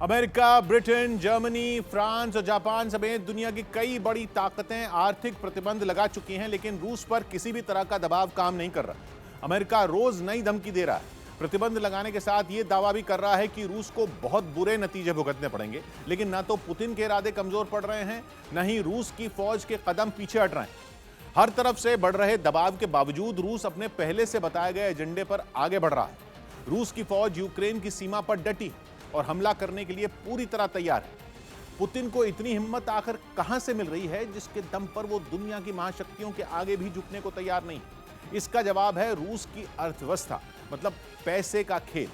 America, Britain, Germany, France और Japan समेत दुनिया की कई बड़ी ताकतें आर्थिक प्रतिबंध लगा चुकी हैं, लेकिन रूस पर किसी भी तरह का दबाव काम नहीं कर रहा। अमेरिका रोज नई धमकी दे रहा है। प्रतिबंध लगाने के साथ यह दावा भी कर रहा है कि रूस को बहुत बुरे नतीजे भुगतने पड़ेंगे, लेकिन न तो पुतिन के इरादे कमजोर पड़ रहे हैं, न ही रूस की फौज के कदम पीछे हट रहे हैं। हर तरफ से बढ़ रहे दबाव के बावजूद रूस अपने पहले से बताए गए एजेंडे पर आगे बढ़ रहा है। रूस की फौज यूक्रेन की सीमा पर डटी और हमला करने के लिए पूरी तरह तैयार है। पुतिन को इतनी हिम्मत आखिर कहां से मिल रही है जिसके दम पर वो दुनिया की महाशक्तियों के आगे भी झुकने को तैयार नहीं? इसका जवाब है रूस की अर्थव्यवस्था, मतलब पैसे का खेल।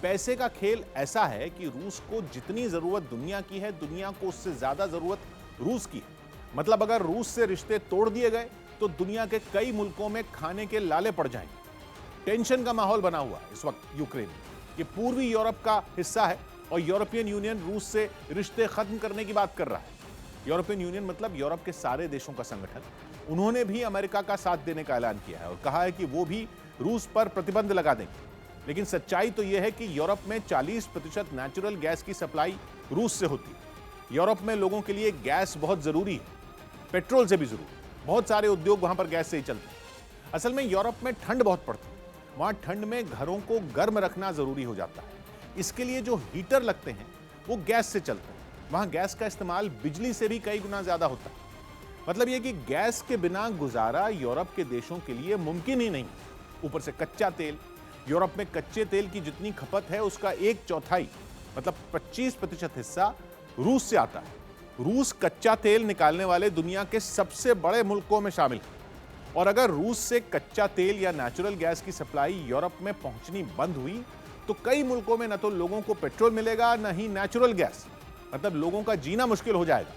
पैसे का खेल ऐसा है कि रूस को जितनी जरूरत दुनिया की है, दुनिया को उससे ज्यादा जरूरत रूस की है। मतलब अगर रूस से रिश्ते तोड़ दिए गए तो दुनिया के कई मुल्कों में खाने के लाले पड़ जाएंगे। टेंशन का माहौल बना हुआ है इस वक्त यूक्रेन में। ये पूर्वी यूरोप का हिस्सा है और यूरोपियन यूनियन रूस से रिश्ते खत्म करने की बात कर रहा है। यूरोपियन यूनियन मतलब यूरोप के सारे देशों का संगठन। उन्होंने भी अमेरिका का साथ देने का ऐलान किया है और कहा है कि वो भी रूस पर प्रतिबंध लगा देंगे। लेकिन सच्चाई तो यह है कि यूरोप में 40% नेचुरल गैस की सप्लाई रूस से होती है। यूरोप में लोगों के लिए गैस बहुत जरूरी है, पेट्रोल से भी जरूरी। बहुत सारे उद्योग वहां पर गैस से ही चलते हैं। असल में यूरोप में ठंड बहुत पड़ती है। वहां ठंड में घरों को गर्म रखना जरूरी हो जाता है। इसके लिए जो हीटर लगते हैं वो गैस से चलते हैं। वहां गैस का इस्तेमाल बिजली से भी कई गुना ज्यादा होता है। मतलब यह कि गैस के बिना गुजारा यूरोप के देशों के लिए मुमकिन ही नहीं। ऊपर से कच्चा तेल, यूरोप में कच्चे तेल की जितनी खपत है उसका 1/4 मतलब 25% हिस्सा रूस से आता है। रूस कच्चा तेल निकालने वाले दुनिया के सबसे बड़े मुल्कों में शामिल है। और अगर रूस से कच्चा तेल या नेचुरल गैस की सप्लाई यूरोप में पहुंचनी बंद हुई तो कई मुल्कों में न तो लोगों को पेट्रोल मिलेगा, न ही नेचुरल गैस। मतलब लोगों का जीना मुश्किल हो जाएगा।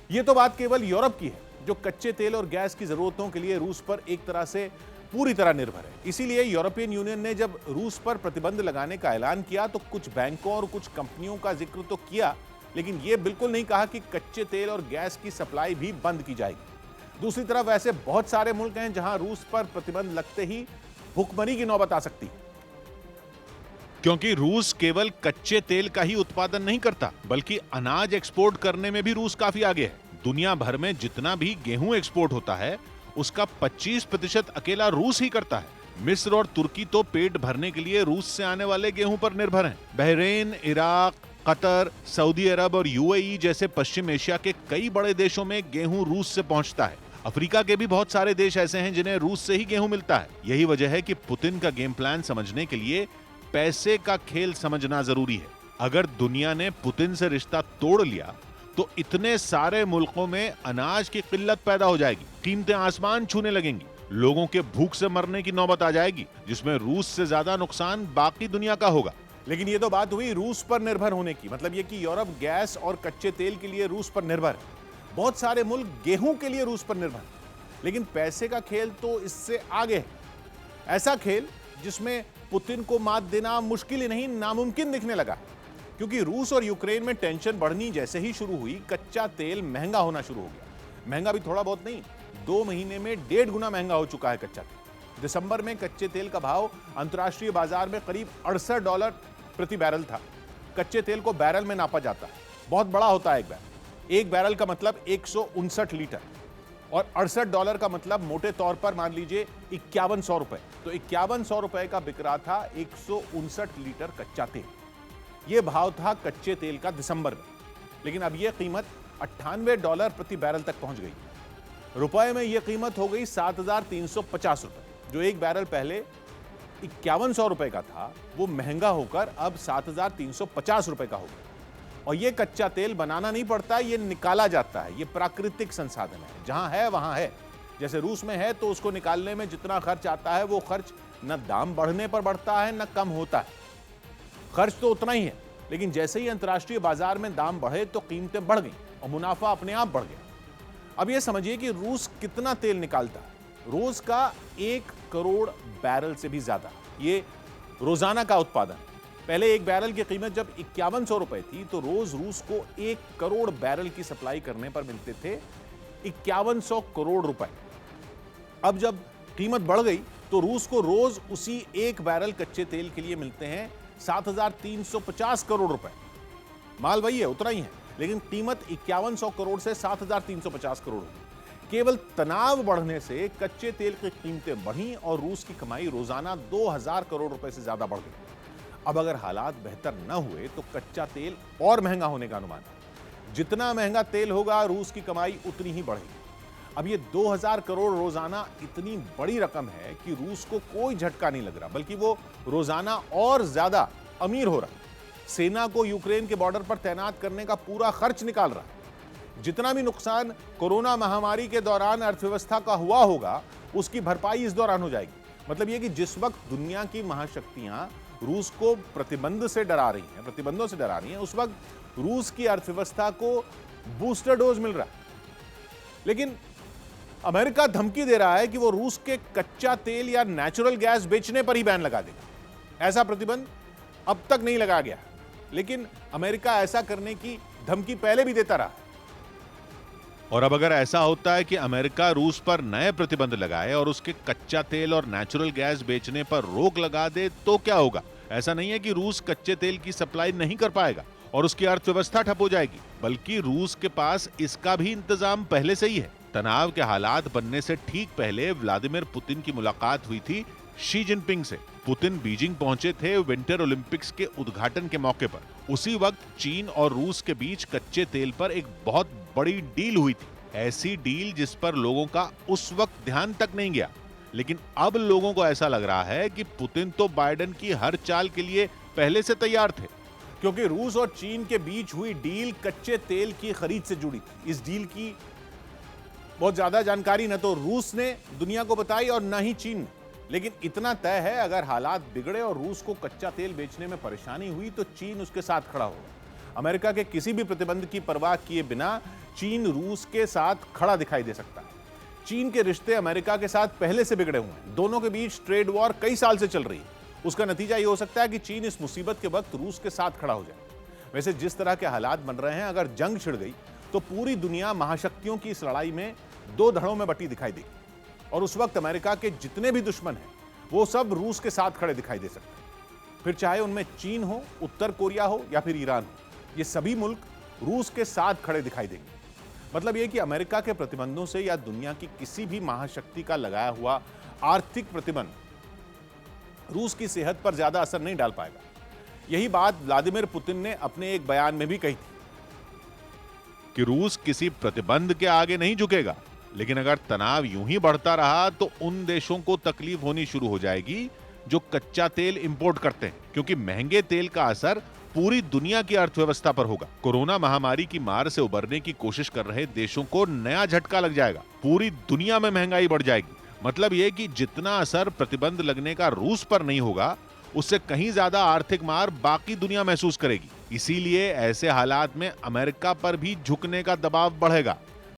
यह तो बात केवल यूरोप की है, जो कच्चे तेल और गैस की जरूरतों के लिए रूस पर एक तरह से पूरी तरह निर्भर है। इसीलिए यूरोपियन यूनियन ने जब रूस पर प्रतिबंध लगाने का ऐलान किया तो कुछ बैंकों और कुछ कंपनियों का जिक्र तो किया, लेकिन यह बिल्कुल नहीं कहा कि कच्चे तेल और गैस की सप्लाई भी बंद की जाएगी। दूसरी तरफ ऐसे बहुत सारे मुल्क हैं जहां रूस पर प्रतिबंध लगते ही भुखमरी की नौबत आ सकती है, क्योंकि रूस केवल कच्चे तेल का ही उत्पादन नहीं करता, बल्कि अनाज एक्सपोर्ट करने में भी रूस काफी आगे है। दुनिया भर में जितना भी गेहूं एक्सपोर्ट होता है उसका 25% अकेला रूस ही करता है। मिस्र और तुर्की तो पेट भरने के लिए रूस से आने वाले गेहूं पर निर्भर हैं। बहरीन, इराक, कतर, सऊदी अरब और यूएई जैसे पश्चिम एशिया के कई बड़े देशों में गेहूं रूस से पहुंचता है। अफ्रीका के भी बहुत सारे देश ऐसे हैं जिन्हें रूस से ही गेहूं मिलता है। यही वजह है कि पुतिन का गेम प्लान समझने के लिए पैसे का खेल समझना जरूरी है। अगर दुनिया ने पुतिन से रिश्ता तोड़ लिया तो इतने सारे मुल्कों में अनाज की किल्लत पैदा हो जाएगी, कीमतें आसमान छूने लगेंगी, लोगों के भूख से मरने की नौबत आ जाएगी, जिसमें रूस से ज्यादा नुकसान बाकी दुनिया का होगा। लेकिन ये तो बात हुई रूस पर निर्भर होने की। मतलब ये कि यूरोप गैस और कच्चे तेल के लिए रूस पर निर्भर है। बहुत सारे मुल्क गेहूं के लिए रूस पर निर्भर है। लेकिन पैसे का खेल तो इससे आगे है। ऐसा खेल जिसमें पुतिन को मात देना मुश्किल ही नहीं, नामुमकिन दिखने लगा, क्योंकि रूस और यूक्रेन में टेंशन बढ़नी जैसे ही शुरू हुई, कच्चा तेल महंगा होना शुरू हो गया। महंगा भी थोड़ा बहुत नहीं, 2 महीने में 1.5 गुना महंगा हो चुका है कच्चा तेल। दिसंबर में कच्चे तेल का भाव अंतर्राष्ट्रीय बाजार में करीब $68 प्रति बैरल था। कच्चे तेल को बैरल में नापा जाता है, बहुत बड़ा होता है एक बैरल। एक बैरल का मतलब 159 लीटर और $68 का मतलब मोटे तौर पर मान लीजिए 5100 रुपए। तो 5100 रुपए का बिक रहा था 159 लीटर कच्चा तेल। यह भाव था कच्चे तेल का दिसंबर में। लेकिन अब यह कीमत $98 प्रति बैरल तक पहुंच गई। रुपए में यह कीमत हो गई 7350 रुपए। जो एक बैरल पहले 5100 रुपए का था वो महंगा होकर अब 7350 रुपए का हो गया। और ये कच्चा तेल बनाना नहीं पड़ता, ये निकाला जाता है। ये प्राकृतिक संसाधन है, जहां है वहां है। जैसे रूस में है तो उसको निकालने में जितना खर्च आता है वो खर्च न दाम बढ़ने पर बढ़ता है न कम होता है। खर्च तो उतना ही है, लेकिन जैसे ही अंतर्राष्ट्रीय बाजार में दाम बढ़े तो कीमतें बढ़ गई और मुनाफा अपने आप बढ़ गया। अब ये समझिए कि रूस कितना तेल निकालता है। रोज का 1 करोड़ बैरल से भी ज्यादा ये रोजाना का उत्पादन। पहले एक बैरल की कीमत जब 5100 रुपए थी तो रोज रूस को 1 करोड़ बैरल की सप्लाई करने पर मिलते थे 5100 करोड़ रुपए। अब जब कीमत बढ़ गई तो रूस को रोज उसी 1 बैरल कच्चे तेल के लिए मिलते हैं 7,350 करोड़ रुपए। माल वही है, उतना ही है, लेकिन कीमत 5100 करोड़ से 7,350 करोड़ हुई। केवल तनाव बढ़ने से कच्चे तेल की कीमतें बढ़ी और रूस की कमाई रोजाना 2000 करोड़ रुपए से ज्यादा बढ़ गई। अब अगर हालात बेहतर न हुए तो कच्चा तेल और महंगा होने का अनुमान है। जितना महंगा तेल होगा, रूस की कमाई उतनी ही बढ़ेगी। अब ये 2000 करोड़ रोजाना इतनी बड़ी रकम है कि रूस को कोई झटका नहीं लग रहा, बल्कि वो रोजाना और ज्यादा अमीर हो रहा। सेना को यूक्रेन के बॉर्डर पर तैनात करने का पूरा खर्च निकाल रहा है। जितना भी नुकसान कोरोना महामारी के दौरान अर्थव्यवस्था का हुआ होगा, उसकी भरपाई इस दौरान हो जाएगी। मतलब यह कि जिस वक्त दुनिया की महाशक्तियां रूस को प्रतिबंधों से डरा रही हैं, उस वक्त रूस की अर्थव्यवस्था को बूस्टर डोज मिल रहा है। लेकिन अमेरिका धमकी दे रहा है कि वो रूस के कच्चा तेल या नेचुरल गैस बेचने पर ही बैन लगा देगा। ऐसा प्रतिबंध अब तक नहीं लगाया गया, लेकिन अमेरिका ऐसा करने की धमकी पहले भी देता रहा। और अब अगर ऐसा होता है कि अमेरिका रूस पर नए प्रतिबंध लगाए और उसके कच्चा तेल और नेचुरल गैस बेचने पर रोक लगा दे तो क्या होगा? ऐसा नहीं है कि रूस कच्चे तेल की सप्लाई नहीं कर पाएगा और उसकी अर्थव्यवस्था ठप हो जाएगी, बल्कि रूस के पास इसका भी इंतजाम पहले से ही है। तनाव के हालात बनने से ठीक पहले व्लादिमीर पुतिन की मुलाकात हुई थी शी जिनपिंग से। पुतिन बीजिंग पहुंचे थे विंटर ओलंपिक्स के उद्घाटन के मौके पर। उसी वक्त चीन और रूस के बीच कच्चे तेल पर एक बहुत बड़ी डील हुई थी। ऐसी डील जिस पर लोगों का उस वक्त ध्यान तक नहीं गया, लेकिन अब लोगों को ऐसा लग रहा है कि पुतिन तो बाइडेन की हर चाल के लिए पहले से तैयार थे, क्योंकि रूस और चीन के बीच हुई डील कच्चे तेल की खरीद से जुड़ी थी। इस डील की बहुत ज्यादा जानकारी न तो रूस ने दुनिया को बताई और न ही चीन ने, लेकिन इतना तय है, अगर हालात बिगड़े और रूस को कच्चा तेल बेचने में परेशानी हुई तो चीन उसके साथ खड़ा होगा। अमेरिका के किसी भी प्रतिबंध की परवाह किए बिना चीन रूस के साथ खड़ा दिखाई दे सकता है। चीन के रिश्ते अमेरिका के साथ पहले से बिगड़े हुए हैं। दोनों के बीच ट्रेड वॉर कई साल से चल रही है। उसका नतीजा यह हो सकता है कि चीन इस मुसीबत के वक्त रूस के साथ खड़ा हो जाए। वैसे जिस तरह के हालात बन रहे हैं, अगर जंग छिड़ गई तो पूरी दुनिया महाशक्तियों की इस लड़ाई में दो धड़ों में बटी दिखाई देगी और उस वक्त अमेरिका के जितने भी दुश्मन हैं वो सब रूस के साथ खड़े दिखाई दे सकते हैं। फिर चाहे उनमें चीन हो, उत्तर कोरिया हो या फिर ईरान हो, ये सभी मुल्क रूस के साथ खड़े दिखाई देंगे। मतलब यह कि अमेरिका के प्रतिबंधों से या दुनिया की किसी भी महाशक्ति का लगाया हुआ आर्थिक प्रतिबंध रूस की सेहत पर ज्यादा असर नहीं डाल पाएगा। यही बात व्लादिमीर पुतिन ने अपने एक बयान में भी कही थी कि रूस किसी प्रतिबंध के आगे नहीं झुकेगा, लेकिन अगर तनाव यूं ही बढ़ता रहा तो उन देशों को तकलीफ होनी शुरू हो जाएगी जो कच्चा तेल इंपोर्ट करते हैं, क्योंकि महंगे तेल का असर पूरी दुनिया की अर्थव्यवस्था पर होगा। कोरोना महामारी की मार से उबरने की कोशिश कर रहे देशों को नया झटका लग जाएगा। पूरी दुनिया में महंगाई बढ़ जाएगी। मतलब यह कि जितना असर प्रतिबंध लगने का रूस पर नहीं होगा, उससे कहीं ज्यादा आर्थिक मार बाकी दुनिया महसूस करेगी। इसीलिए ऐसे हालात में अमेरिका पर भी झुकने का दबाव बढ़ेगा।